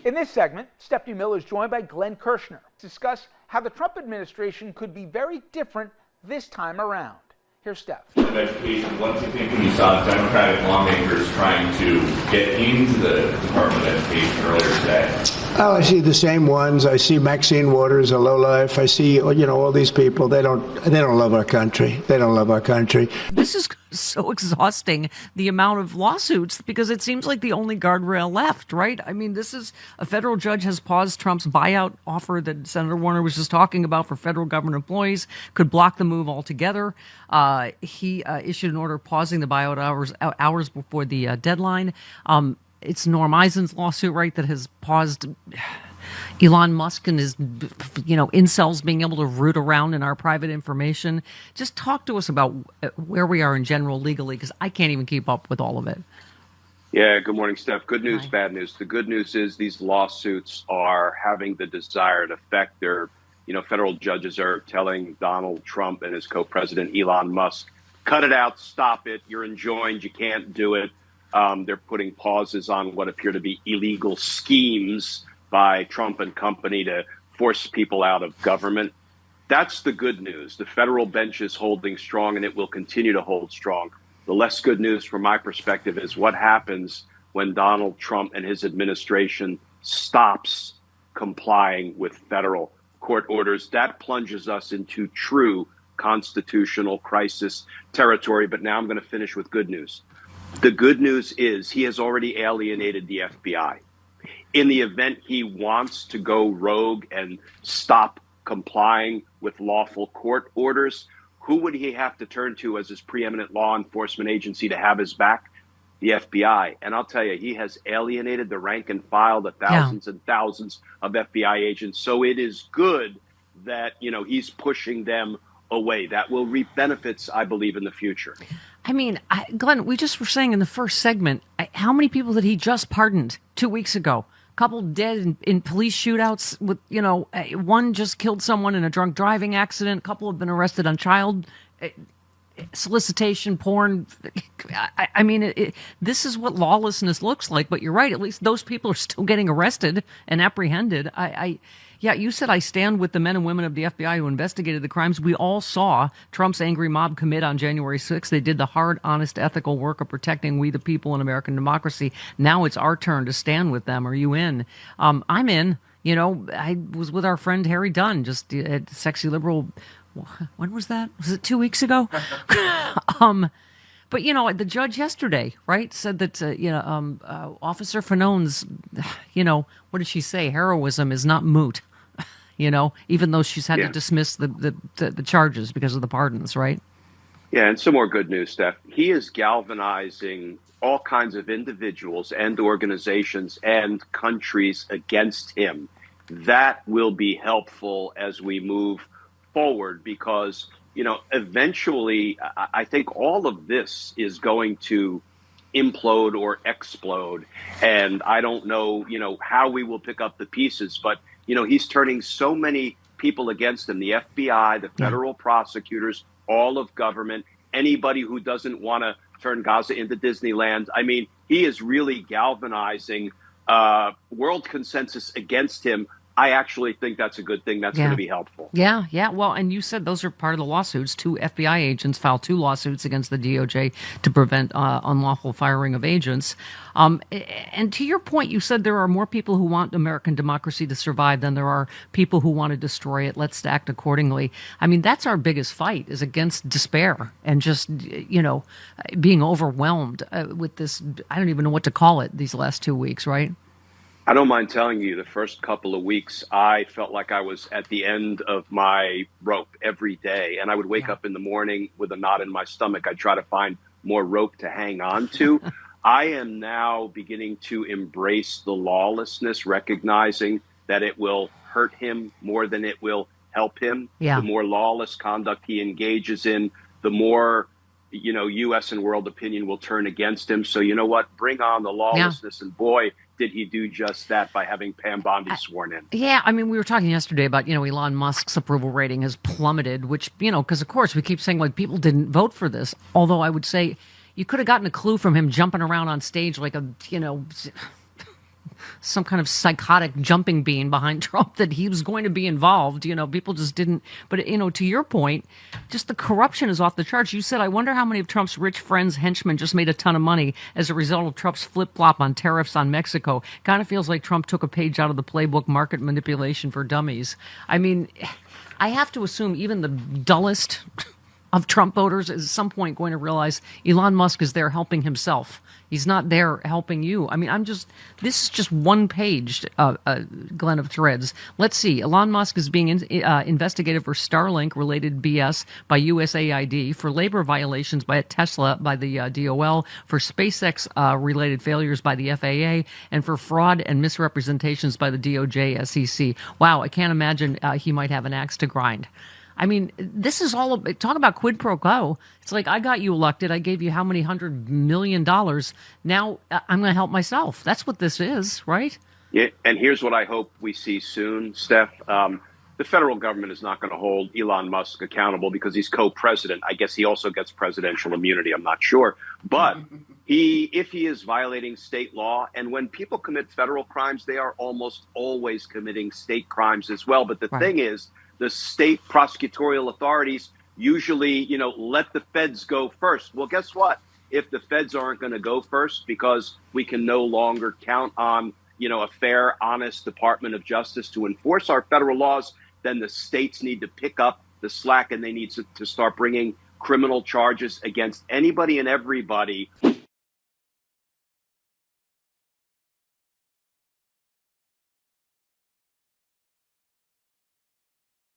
In this segment, Stephanie Miller is joined by Glenn Kirschner to discuss how the Trump administration could be very different this time around. Here's Steph. Education, what did you think when you saw Democratic lawmakers trying to get into the Department of Education earlier today? Oh, I see the same ones. I see Maxine Waters, a lowlife. I see, all these people. They don't love our country. They don't love our country. This is so exhausting, the amount of lawsuits, because it seems like the only guardrail left, right? I mean, this is a federal judge has paused Trump's buyout offer that Senator Warner was just talking about for federal government employees, could block the move altogether. He issued an order pausing the buyout hours before the deadline. It's Norm Eisen's lawsuit, right, that has paused Elon Musk and his, incels being able to root around in our private information. Just talk to us about where we are in general legally, because I can't even keep up with all of it. Yeah, good morning, Steph. Good news, bad news. The good news is these lawsuits are having the desired effect. They're, federal judges are telling Donald Trump and his co-president Elon Musk, cut it out, stop it, you're enjoined, you can't do it. They're putting pauses on what appear to be illegal schemes by Trump and company to force people out of government. That's the good news. The federal bench is holding strong, and it will continue to hold strong. The less good news from my perspective is what happens when Donald Trump and his administration stops complying with federal court orders. That plunges us into true constitutional crisis territory. But now I'm going to finish with good news. The good news is he has already alienated the FBI. In the event he wants to go rogue and stop complying with lawful court orders, who would he have to turn to as his preeminent law enforcement agency to have his back? The FBI. And I'll tell you, he has alienated the rank and file, the thousands and thousands of FBI agents. So it is good that, he's pushing them away. That will reap benefits, I believe, in the future. I mean, Glenn, we just were saying in the first segment, how many people did he just pardoned 2 weeks ago? A couple dead in police shootouts with, one just killed someone in a drunk driving accident. A couple have been arrested on child solicitation, porn. I mean, this is what lawlessness looks like. But you're right. At least those people are still getting arrested and apprehended. Yeah, you said I stand with the men and women of the FBI who investigated the crimes. We all saw Trump's angry mob commit on January 6th. They did the hard, honest, ethical work of protecting we the people in American democracy. Now it's our turn to stand with them. Are you in? I'm in. I was with our friend Harry Dunn, just at Sexy Liberal. When was that? Was it 2 weeks ago? But, the judge yesterday, right, said that, Officer Fanone's, what did she say? Heroism is not moot, even though she's had to dismiss the charges because of the pardons, right? Yeah, and some more good news, Steph. He is galvanizing all kinds of individuals and organizations and countries against him. That will be helpful as we move forward because eventually, I think all of this is going to implode or explode. And I don't know, how we will pick up the pieces. But, he's turning so many people against him, the FBI, the federal prosecutors, all of government, anybody who doesn't want to turn Gaza into Disneyland. I mean, he is really galvanizing world consensus against him. I actually think that's a good thing. That's going to be helpful. Yeah. Well, and you said those are part of the lawsuits. 2 FBI agents filed 2 lawsuits against the DOJ to prevent unlawful firing of agents. And to your point, you said there are more people who want American democracy to survive than there are people who want to destroy it. Let's act accordingly. I mean, that's our biggest fight, is against despair and just, being overwhelmed with this. I don't even know what to call it these last 2 weeks, right? I don't mind telling you, the first couple of weeks, I felt like I was at the end of my rope every day. And I would wake up in the morning with a knot in my stomach. I'd try to find more rope to hang on to. I am now beginning to embrace the lawlessness, recognizing that it will hurt him more than it will help him. The more lawless conduct he engages in, the more U.S. and world opinion will turn against him. So you know what? Bring on the lawlessness. And boy, did he do just that by having Pam Bondi sworn in. Yeah, I mean, we were talking yesterday about, Elon Musk's approval rating has plummeted, which, because of course we keep saying like people didn't vote for this. Although I would say you could have gotten a clue from him jumping around on stage like a, some kind of psychotic jumping bean behind Trump that he was going to be involved. People just didn't. But, to your point, just the corruption is off the charts. You said, I wonder how many of Trump's rich friends, henchmen, just made a ton of money as a result of Trump's flip-flop on tariffs on Mexico. Kind of feels like Trump took a page out of the playbook, Market Manipulation for Dummies. I mean, I have to assume even the dullest of Trump voters is at some point going to realize Elon Musk is there helping himself. He's not there helping you. I mean, this is just one page, Glenn, of threads. Let's see. Elon Musk is being investigated for Starlink-related BS by USAID, for labor violations by Tesla by the DOL, for SpaceX-related failures by the FAA, and for fraud and misrepresentations by the DOJ, SEC. Wow, I can't imagine he might have an axe to grind. I mean, this is all talk about quid pro quo. It's like, I got you elected. I gave you how many $100 million. Now I'm going to help myself. That's what this is, right? Yeah. And here's what I hope we see soon, Steph. The federal government is not going to hold Elon Musk accountable because he's co-president. I guess he also gets presidential immunity. I'm not sure. But if he is violating state law, and when people commit federal crimes, they are almost always committing state crimes as well. But the thing is, the state prosecutorial authorities usually, let the feds go first. Well, guess what? If the feds aren't going to go first because we can no longer count on, a fair, honest Department of Justice to enforce our federal laws, then the states need to pick up the slack and they need to start bringing criminal charges against anybody and everybody